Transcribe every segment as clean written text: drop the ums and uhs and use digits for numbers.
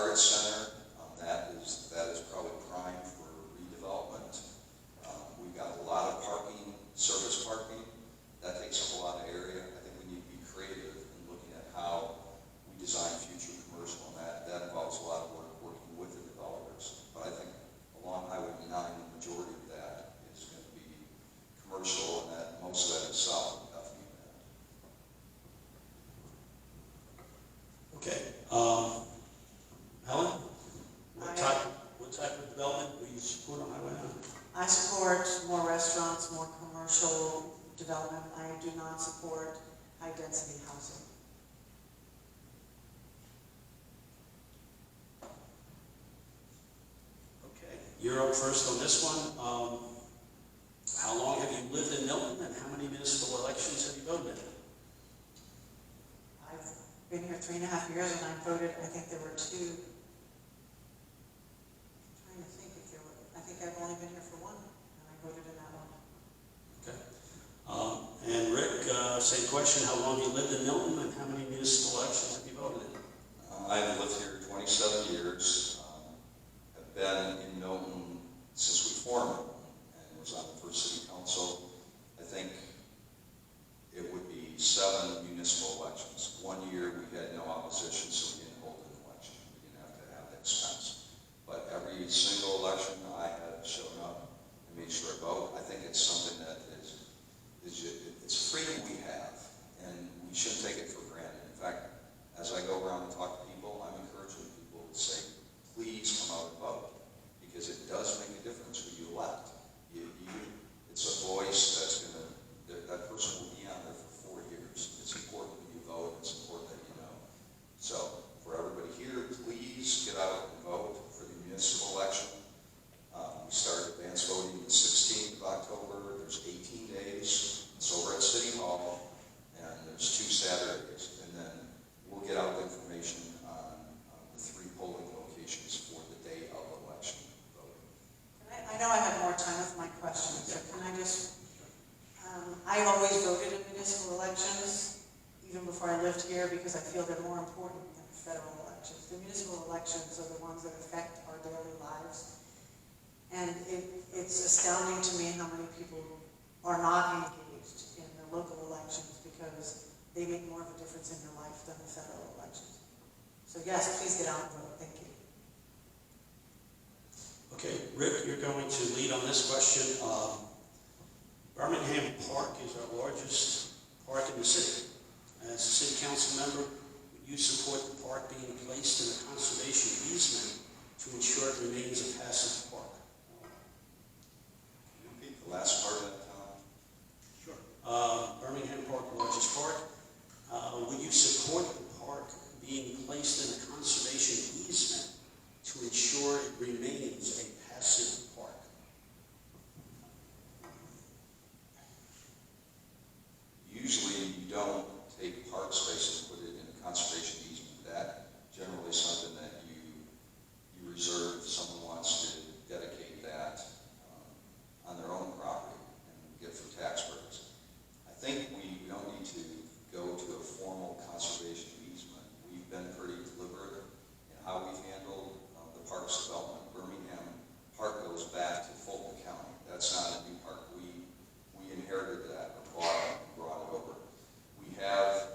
Arts Center, that is probably prime for redevelopment. We've got a lot of parking, surface parking. That takes up a lot of area. I think we need to be creative in looking at how we design future commercial, and that involves a lot of work working with the developers. But I think along Highway 9, the majority of that is going to be commercial, and that most of that is south of Duffy. Okay. Helen, what type of development will you support on Highway 9? I support more restaurants, more commercial development. I do not support high-density housing. Okay, you're up first on this one. How long have you lived in Milton, and how many municipal elections have you voted in? I've been here 3.5 years, and I voted, I think there were 2. I'm trying to think if there were, I think I've only been here for 1, and I voted in that one. Okay. And Rick, same question. How long have you lived in Milton, and how many municipal elections have you voted in? I've lived here 27 years. Have been in Milton since we formed Milton, and was on the first city council. I think it would be 7 municipal elections. 1 year we had no opposition, so we didn't hold an election. We didn't have to have the expense. But every single election I have shown up and made sure I vote. I think it's something that it's freedom we have, and we shouldn't take it for granted. In fact, as I go around and talk to people, I'm encouraging people to say, please come out and vote, because it does make a difference who you elect. It's a voice that's going to, that person will be on there for 4 years. It's important that you vote. It's important that you know. So for everybody here, please get out and vote for the municipal election. We start advance voting the 16th of October. There's 18 days. It's over at City Hall, and there's 2 Saturdays. And then we'll get out the information on the 3 polling locations for the day of election voting. I know I have more time with my questions, so can I just, I always voted in municipal elections, even before I lived here, because I feel they're more important than federal elections. The municipal elections are the ones that affect our daily lives. And it's astounding to me how many people are not engaged in the local elections because they make more of a difference in your life than the federal elections. So yes, please get out and vote. Thank you. Okay, Rick, you're going to lead on this question. Birmingham Park is our largest park in the city. As a city council member, would you support the park being placed in a conservation easement to ensure it remains a passive park? Can you repeat the last part of that, Tom? Sure. Birmingham Park, largest park. Would you support the park being placed in a conservation easement to ensure it remains a passive park? Usually you don't take park space and put it in a conservation easement. That generally is something that you reserve if someone wants to dedicate that on their own property and get for tax purposes. I think we don't need to go to a formal conservation easement. We've been pretty deliberate in how we've handled the parks development. Birmingham Park goes back to Fulton County. That's not a new park. We inherited that, bought it, and brought it over. We have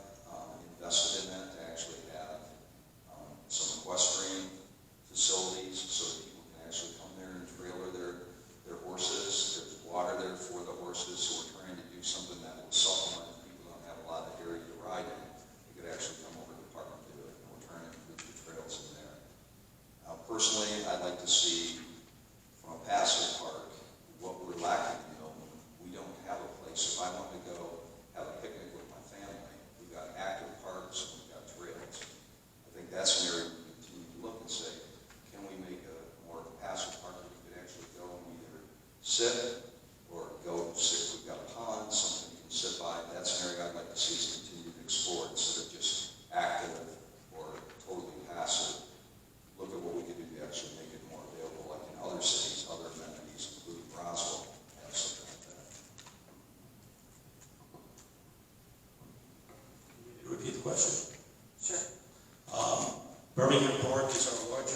invested in that to actually have some equestrian facilities so that people can actually come there and trailer their horses. There's water there for the horses, so we're trying to do something that will supplement if people don't have a lot of area to ride in. They could actually come over to the park and do it, and we're trying to improve the trails in there. Personally, I'd like to see, from a passive park, what we're lacking in Milton. We don't have a place. If I want to go have a picnic with my family, we've got active parks and we've got trails. I think that's an area we continue to look and say, can we make a more passive park that we could actually go and either sit or go sit. We've got a pond, something you can sit by. That's an area I'd like to see us continue to explore instead of just active or totally passive. Look at what we could do to actually make it more available, like in other cities, other amenities, including Roswell, have something like that. Repeat the question. Sure. Birmingham Park is our largest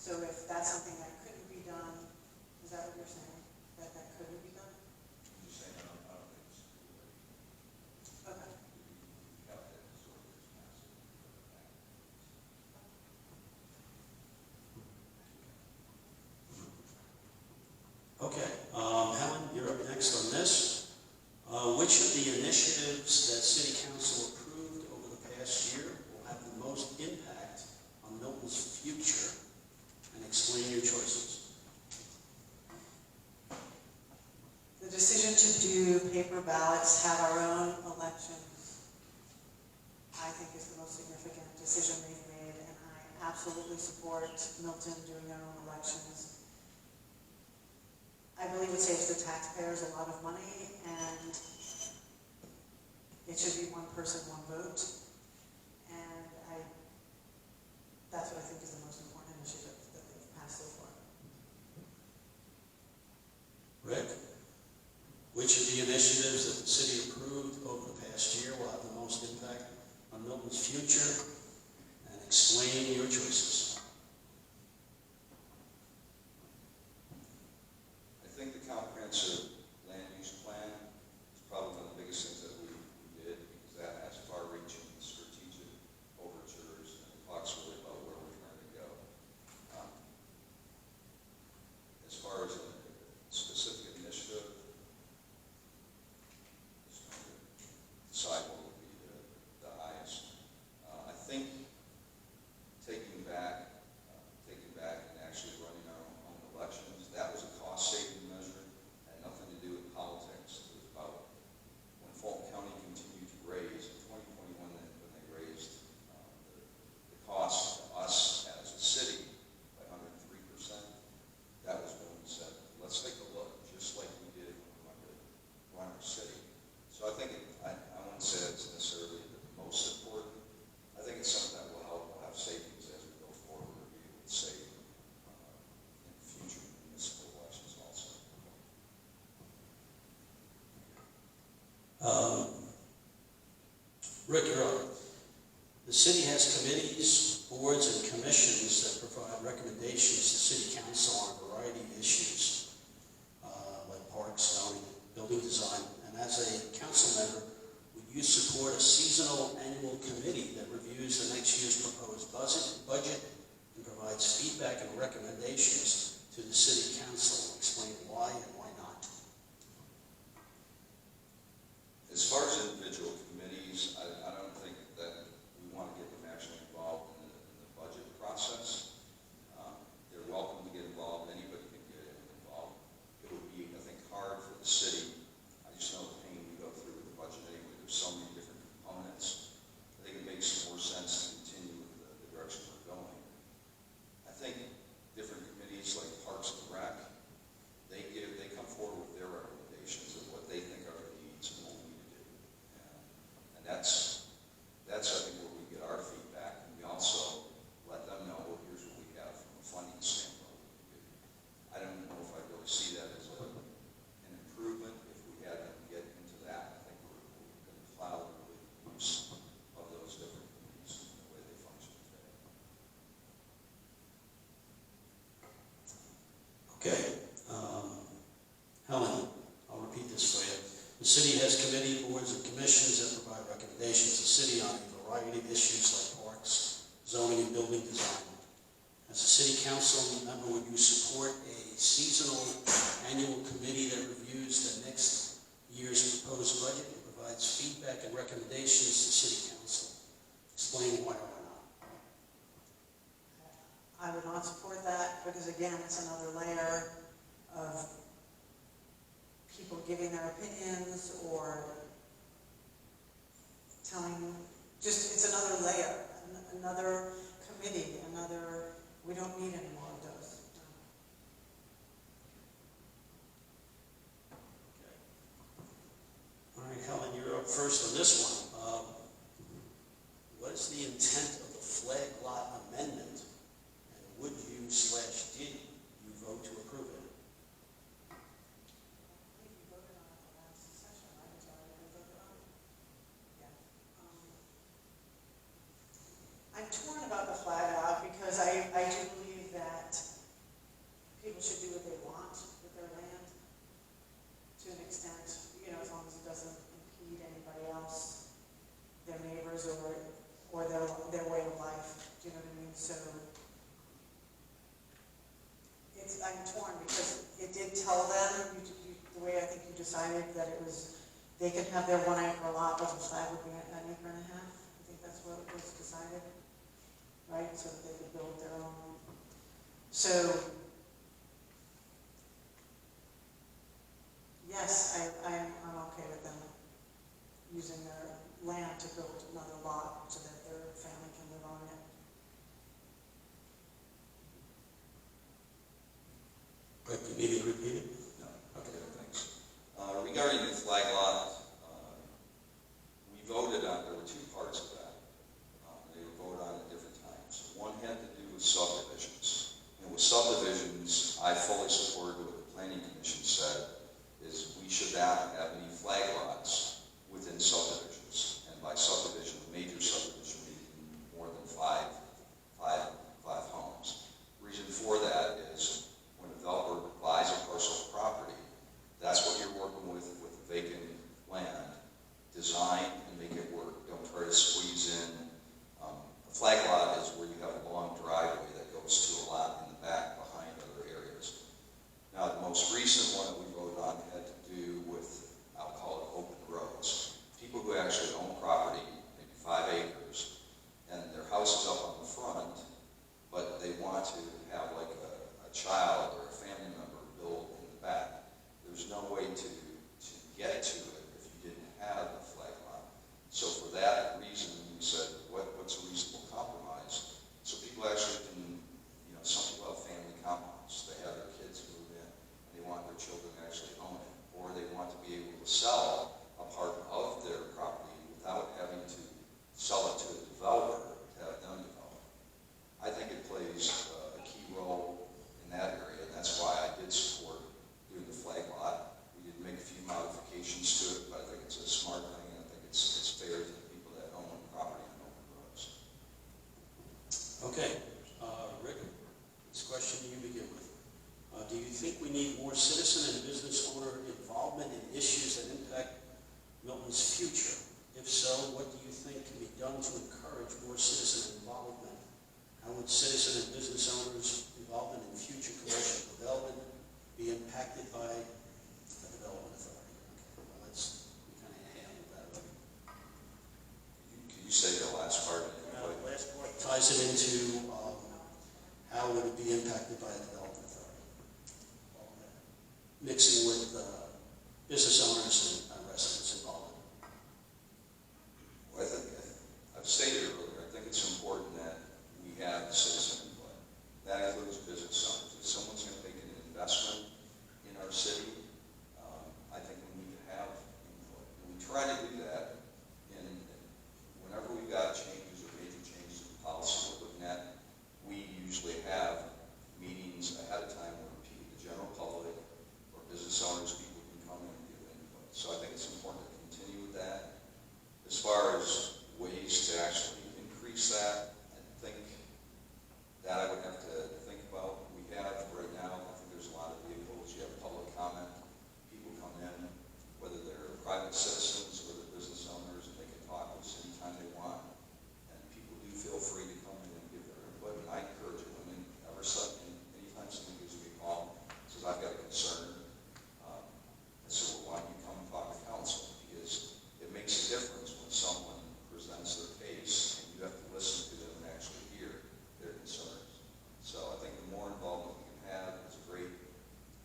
So if that's something that couldn't be done, is that what you're saying? That couldn't be done? I'm just saying, I don't think it's too late. Okay. We have to absorb this massive. Okay, Helen, you're up next on this. Which of the initiatives that City Council approved over the past year will have the most impact on Milton's future? And explain your choices. The decision to do paper ballots, have our own elections, I think is the most significant decision they've made, and I absolutely support Milton doing their own elections. I believe it saves the taxpayers a lot of money, and it should be one person, one vote. And that's what I think is the most important initiative that they've passed so far. Rick, which of the initiatives that the city approved over the past year will have the most impact on Milton's future? And explain your choices. I think the comprehensive land use plan is probably one of the biggest things that we did, because that has far-reaching strategic overtures and talks really about where we're trying to go. As far as a specific initiative, just trying to decide what would be the highest. I think taking back and actually running our own elections, that was a cost-saving measure. Had nothing to do with politics. It was about when Fulton County continued to raise in 2021, when they raised the cost to us as a city by 103%. That was when we said, let's take a look, just like we did when we wanted to run our city. So I think I wouldn't say it's necessarily the most important. I think it's something that will help. We'll have savings as we go forward. We'll be able to save in future municipal elections also. Rick, you're up. The city has committees, boards, and commissions that provide recommendations to City Council on a variety of issues, like parks, zoning, building design. And as a council member, would you support a seasonal annual committee that reviews the next year's proposed budget and provides feedback and recommendations to the City Council? Explain why and why not. As far as individual committees, I don't think that we want to get them actually involved in the budget process. They're welcome to get involved. Anybody can get involved. It would be, I think, hard for the city. I just know the pain we go through with the budget anyway. There's so many different components. I think it makes more sense to continue with the direction we're going. I think different committees like Parks and Rec, they come forward with their recommendations of what they think are the needs and what we need to do. And that's I think where we get our feedback, and we also let them know, well, here's what we have from a funding standpoint. I don't know if I really see that as an improvement if we had them get into that. I think we're going to cloud the use of those different committees and the way they function today. Okay. Helen, I'll repeat this for you. The city has committee, boards, and commissions that provide recommendations to the city on a variety of issues like parks, zoning, and building design. As a city council member, would you support a seasonal annual committee that reviews the next year's proposed budget and provides feedback and recommendations to city council? Explain why or why not. I would not support that because, again, it's another layer of people giving their opinions or telling, it's another layer, another committee, we don't need any more of those. Okay. All right, Helen, you're up first on this one. What is the intent of the flag lot amendment, and would you / did you vote to approve it? I think you voted on it the last session, right? Is that what you voted on? Yeah. I'm torn about the flag lot because I do believe that neighbors or their way of life. Do you know what I mean? So I'm torn because it did tell them, the way I think you decided that it was, they could have their 1 acre lot, but the flag would be an acre and a half. I think that's what was decided, right? So that they could build their own. So, yes, I'm okay with them using their land to build another lot so that their family can live on it. Rick, you need me to repeat it? No. Okay, thanks. Regarding the flag lot, we voted on, there were two parts of that. They were voted on at different times. One had to do with subdivisions. And with subdivisions, I fully supported what the Planning Commission said, is we should not have any flag lots within subdivisions. And by subdivision, major subdivision, meaning more than five homes. The reason for that is when a developer buys a parcel of property, that's what you're working with vacant land. Design and make it work. Don't try to squeeze in. A flag lot is where you have a long driveway that goes to a lot in the back behind other areas. Now, the most recent one that we voted on had to do with, I'll call it open roads. People who actually own property, maybe 5 acres, and their house is up on the front, but they want to have like a child or a family member build in the back. There's no way to get to it if you didn't have a flag lot. So for that reason, we said, what's a reasonable compromise? So people actually can, some people have family compounds. They have their kids move in, and they want their children to actually own it. Or they want to be able to sell a part of their property without having to sell it to a developer to have them develop. I think it plays a key role in that area, and that's why I did support doing the flag lot. We did make a few modifications to it, but I think it's a smart thing, and I think it's fair to the people that own property on open roads. Okay, Rick, this question you begin with. Do you think we need more citizen and business owner involvement in issues that impact Milton's future? If so, what do you think can be done to encourage more citizen involvement? How would citizen and business owners' involvement in future commercial development be impacted by the development authority? Okay, well, we kind of handled that already. Can you say the last part? The last part ties it into how would it be impacted by the development authority? Mixing with business owners and residents involvement. Well, I think I've stated earlier, I think it's important that we have citizen input. That includes business owners. If someone's going to make an investment in our city, I think we need to have input. And we try to do that whenever we've got changes or major changes in policy we're looking at. We usually have meetings ahead of time where people, the general public or business owners, people can come in and give input. So I think it's important to continue with that. As far as ways to actually increase that, I think that I would have to think about. We have right now, I think there's a lot of vehicles. You have public comment. People come in, whether they're private citizens or they're business owners, and they can talk with us anytime they want. And people do feel free to come in and give their input. And I encourage it. Anytime someone gives me a call, says I've got a concern, I said, well, why don't you come and talk to council? Because it makes a difference when someone presents their case and you have to listen to them and actually hear their concerns. So I think the more involvement we can have is great.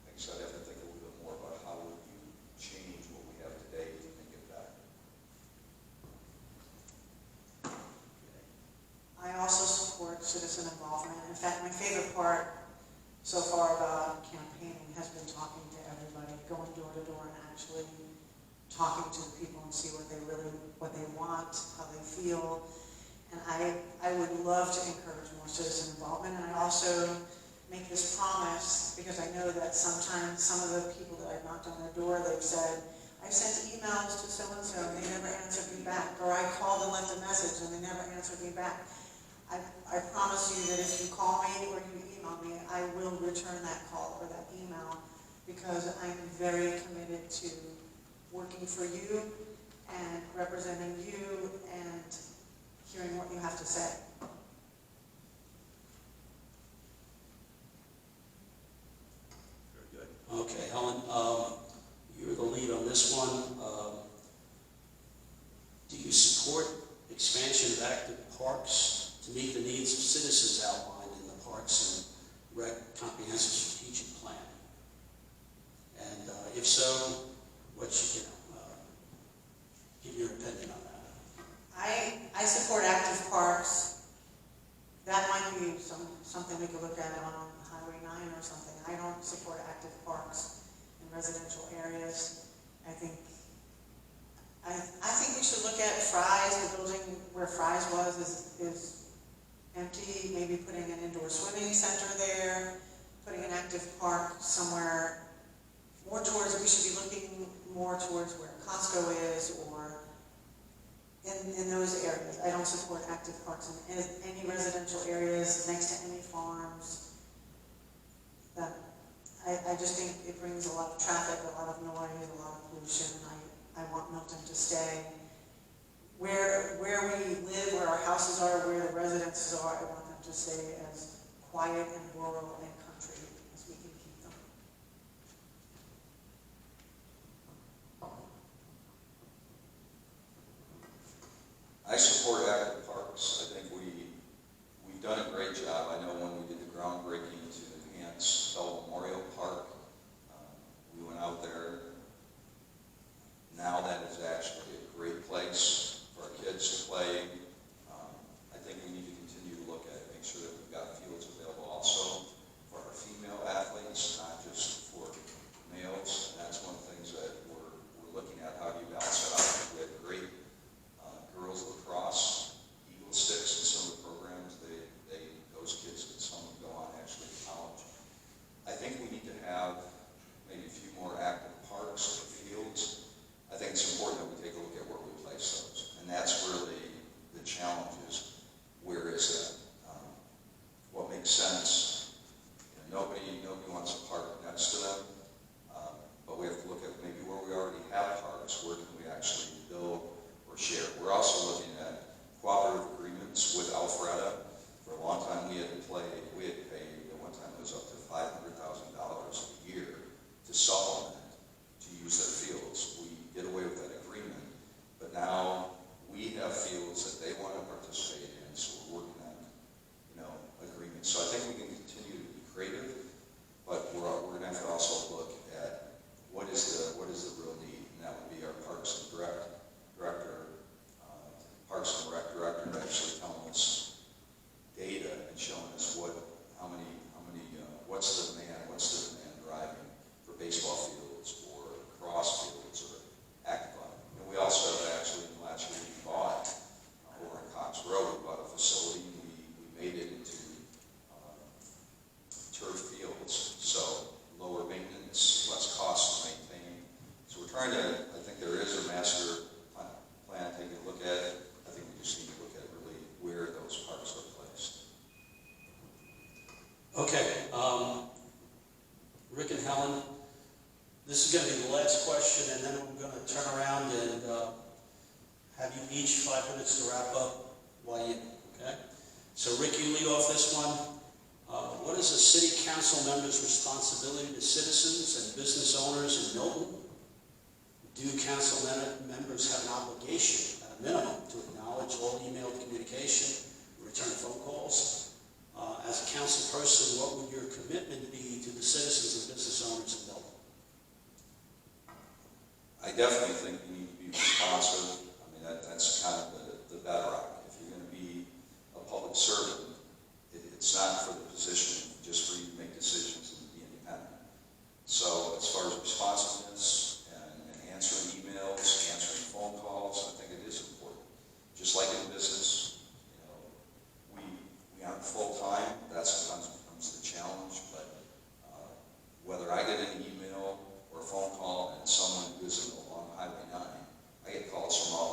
Like I said, I have to think a little bit more about how would you change what we have today to make it better. I also support citizen involvement. In fact, my favorite part so far about campaigning has been talking to everybody, going door to door and actually talking to the people and see what they want, how they feel. And I would love to encourage more citizen involvement. And I also make this promise because I know that sometimes some of the people that I've knocked on their door, they've said, I've sent emails to so-and-so and they never answered me back. Or I called and left a message and they never answered me back. I promise you that if you call me or you email me, I will return that call or that email because I'm very committed to working for you and representing you and say. Very good. Okay, Helen, you're the lead on this one. Do you support expansion of active parks to meet the needs of citizens outlined in the Parks and Rec Comprehensive Strategic Plan? And if so, what should give your opinion on that? I support active parks. That might be something we could look at on Highway 9 or something. I don't support active parks in residential areas. I think we should look at Fry's. The building where Fry's was is empty. Maybe putting an indoor swimming center there, putting an active park somewhere more towards. We should be looking more towards where Costco is, or in those areas. I don't support active parks in any residential areas next to any farms. I just think it brings a lot of traffic, a lot of noise, a lot of pollution. I want Milton to stay where we live, where our houses are, where the residences are. I want them to stay as quiet and rural and country as we can keep them. I support active parks. I think we've done a great job. I know when we did the groundbreaking to enhance Bell Memorial Park, we went out there. Now that is actually a great place for our kids to play. I think we need to continue to look at it, make sure that we've got fields available also for our female athletes, not just for males. And that's one of the things that we're looking at. How do you balance that out? We have great girls lacrosse, eagle sticks, and some of the programs. Those kids can some go on actually to college. I think we need to have maybe a few more active parks or fields. I think it's important that we take a look at where we place those, and that's really the challenge is where is that? What makes sense? Nobody wants a park next to them, but we have to look at maybe where we already have parks. Where can we actually build or share? We're also looking at cooperative agreements with Alpharetta. For a long time, we had paid, at one time it was up to $500,000 a year to supplement, to use their fields. We did away with that agreement, but now we have fields that they want to participate in, so we're working on, agreements. So I think we can continue to be creative, but we're going to have to also look at what is the real need, and that would be our Parks and Rec director, actually telling us data and showing us what's the demand driving for baseball fields or cross fields or active on. And we also have actually, last year we bought over on Cox Road, we bought a facility, we made it into turf fields, so lower maintenance, less cost to maintain. So we're trying to, I think there is a master plan, taking a look at it. I think we just need to look at really where those parks are placed. Okay, Rick and Helen, this is going to be the last question, and then I'm going to turn around and have you each 5 minutes to wrap up while you, okay? So Rick, you lead off this one. What is a city council member's responsibility to citizens and business owners in Milton? Do council members have an obligation, at a minimum, to acknowledge all email communication, return phone calls? As a council person, what would your commitment be to the citizens and business owners in Milton? I definitely think we need to be responsive. I mean, that's kind of the bedrock. If you're going to be a public servant, it's not for the position, just for you to make decisions and be independent. So as far as responsiveness and answering emails, answering phone calls, I think it is important. Just like in business, we aren't full-time. That sometimes becomes the challenge, but whether I get an email or a phone call and someone who isn't along Highway 9, I get calls from all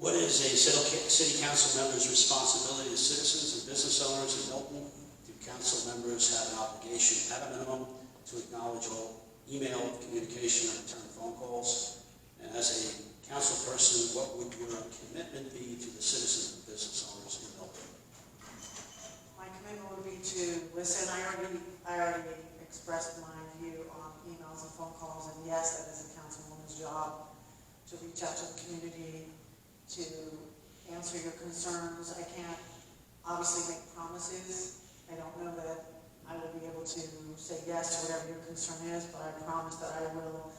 What is a city council member's responsibility to citizens and business owners in Milton? Do council members have an obligation at a minimum to acknowledge all email communication and return phone calls? And as a council person, what would your commitment be to the citizens and business owners in Milton? My commitment would be to listen. I already expressed my view on emails and phone calls, and yes, that is a councilwoman's job to reach out to the community, to answer your concerns. I can't obviously make promises. I don't know that I will be able to say yes to whatever your concern is, but I promise that I will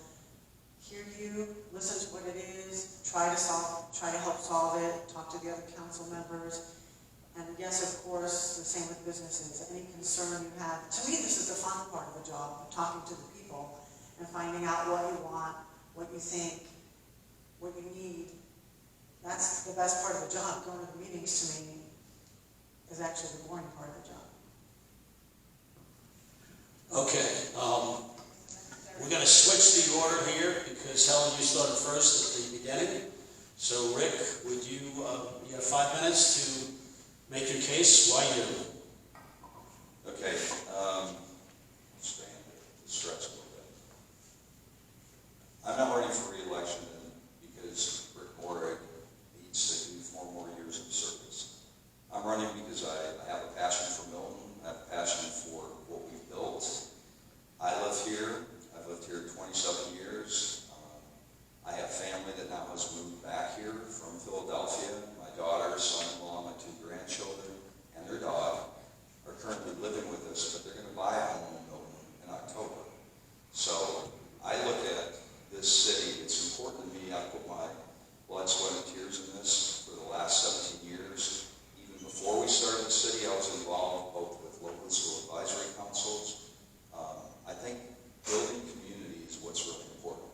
hear you, listen to what it is, try to help solve it, talk to the other council members. And yes, of course, the same with businesses. Any concern you have. To me, this is the fun part of the job, talking to the people and finding out what you want, what you think, what you need. That's the best part of the job. Going to the meetings, to me, is actually the boring part of the job. Okay, we're going to switch the order here because Helen, you started first at the beginning. So Rick, would you have 5 minutes to make your case? Why you? Okay, expand it, stretch a little bit. I'm not running for re-election because Rick Mohrig needs to do 4 more years of service. I'm running because I have a passion for Milton. I have a passion for what we've built. I live here. I've lived here 27 years. I have family that now has moved back here from Philadelphia. My daughter, son-in-law, my 2 grandchildren, and their dog are currently living with us, but they're going to buy a home in Milton in October. So I look at this city. It's important to me. I put my blood, sweat, and tears in this for the last 17 years. Even before we started the city, I was involved both with local school advisory councils. I think building community is what's really important.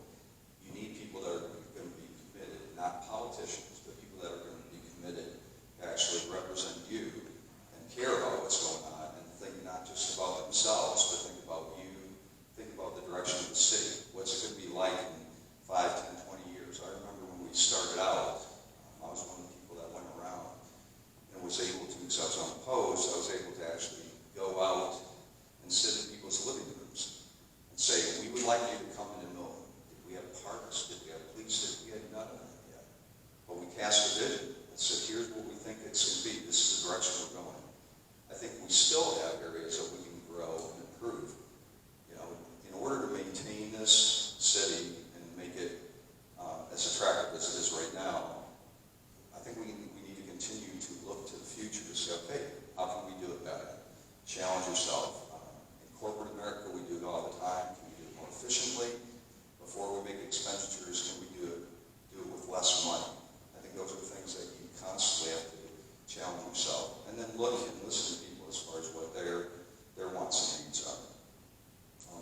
You need people that are going to be committed, not politicians, but people that are going to be committed to actually represent you and care about what's going on and think not just about themselves, but think about you, think about the direction of the city. What's it going to be like in 5, 10, 20 years? I remember when we started out, I was one of the people that went around and was able to, because I was unopposed, I was able to actually go out and sit in people's living rooms and say, we would like you to come into Milton. Did we have parks? Did we have police? We had none of that yet. But we cast a vision and said, here's what we think it's going to be. This is the direction we're going. I think we still have areas that we can grow and improve. You know, in order to maintain this city and make it as attractive as it is right now, I think we need to continue to look to the future to say, okay, how can we do it better? Challenge yourself. In corporate America, we do it all the time. Can we do it more efficiently? Before we make expenditures, can we do it with less money? I think those are things that you constantly have to challenge yourself. And then look and listen to people as far as what their wants and needs are.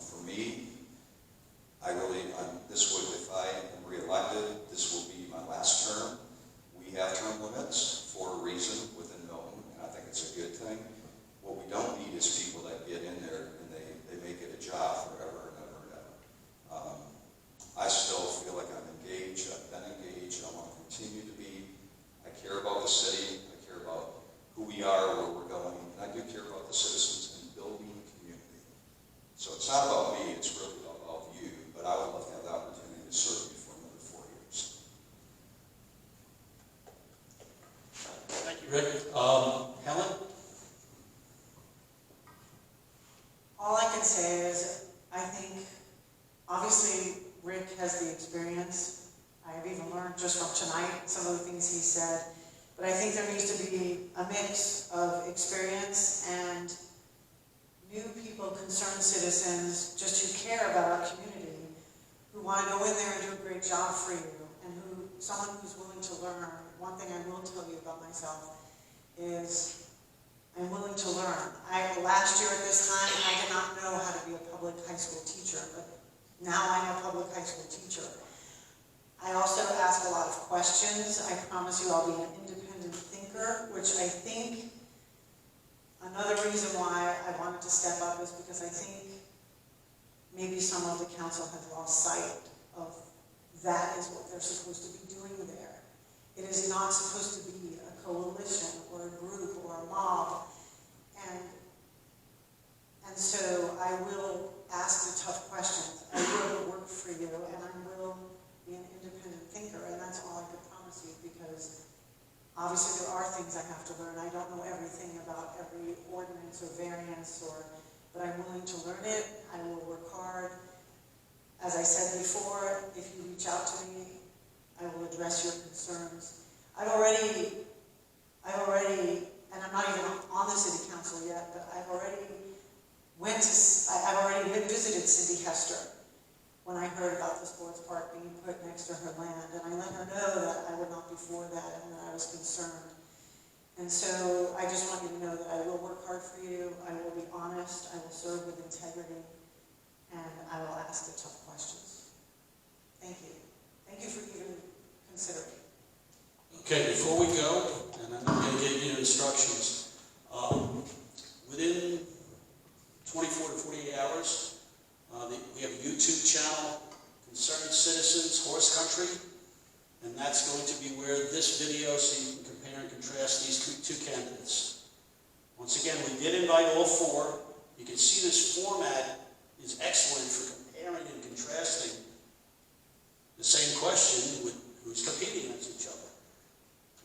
For me, if I am reelected, this will be my last term. We have term limits for a reason within Milton, and I think it's a good thing. What we don't need is people that get in there and they make it a job forever and ever and ever. I still feel like I'm engaged. I've been engaged. I want to continue to be. I care about the city. I care about who we are, where we're going. And I do care about the citizens and building community. So it's not about me. It's really about you. But I would love to have the opportunity to serve you for another 4 years. Thank you, Rick. Helen? All I can say is, I think, obviously, Rick has the experience. I've even learned just from tonight some of the things he said. But I think there needs to be a mix of experience and new people, concerned citizens, just who care about our community, who want to go in there and do a great job for you, and someone who's willing to learn. One thing I will tell you about myself is I'm willing to learn. Last year at this time, I did not know how to be a public high school teacher, but now I'm a public high school teacher. I also ask a lot of questions. I promise you I'll be an independent thinker, which I think another reason why I wanted to step up is because I think maybe some of the council has lost sight of that is what they're supposed to be doing there, It is not supposed to be a coalition or a group or a mob. And so I will ask the tough questions. I will work for you, and I will be an independent thinker, and that's all I could promise you, because obviously there are things I have to learn. I don't know everything about every ordinance or variance, but I'm willing to learn it. I will work hard. As I said before, if you reach out to me, I will address your concerns. I've already, and I'm not even on the city council yet, but I've already visited Cindy Hester when I heard about the sports park being put next to her land, and I let her know that I would not be for that and that I was concerned. And so I just want you to know that I will work hard for you, I will be honest, I will serve with integrity, and I will ask the tough questions. Thank you. Thank you for even considering. Okay, before we go, and I'm going to give you instructions, within 24 to 48 hours, we have a YouTube channel, Concerned Citizens Horse Country, and that's going to be where this video, so you can compare and contrast these two candidates. Once again, we did invite all four. You can see this format is excellent for comparing and contrasting the same question with who's competing against each other.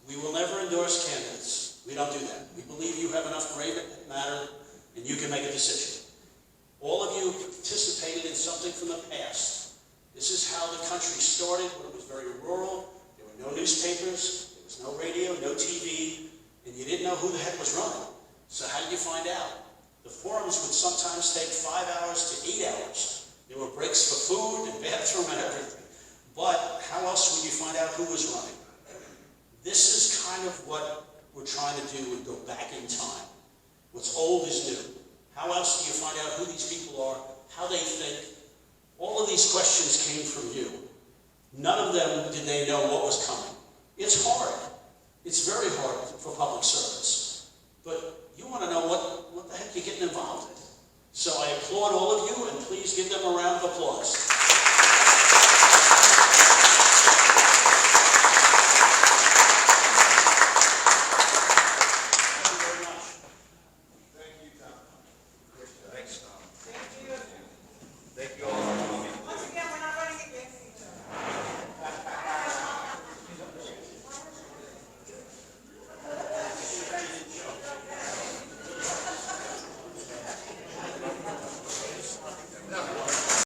We will never endorse candidates. We don't do that. We believe you have enough gray matter and you can make a decision. All of you participated in something from the past. This is how the country started when it was very rural. There were no newspapers, there was no radio, no TV, and you didn't know who the heck was running. So how did you find out? The forums would sometimes take 5 hours to 8 hours. There were breaks for food and bathroom and everything. But how else would you find out who was running? This is kind of what we're trying to do and go back in time. What's old is new. How else do you find out who these people are, how they think? All of these questions came from you. None of them did they know what was coming. It's hard. It's very hard for public service. But you want to know what the heck you're getting involved in. So I applaud all of you, and please give them a round of applause.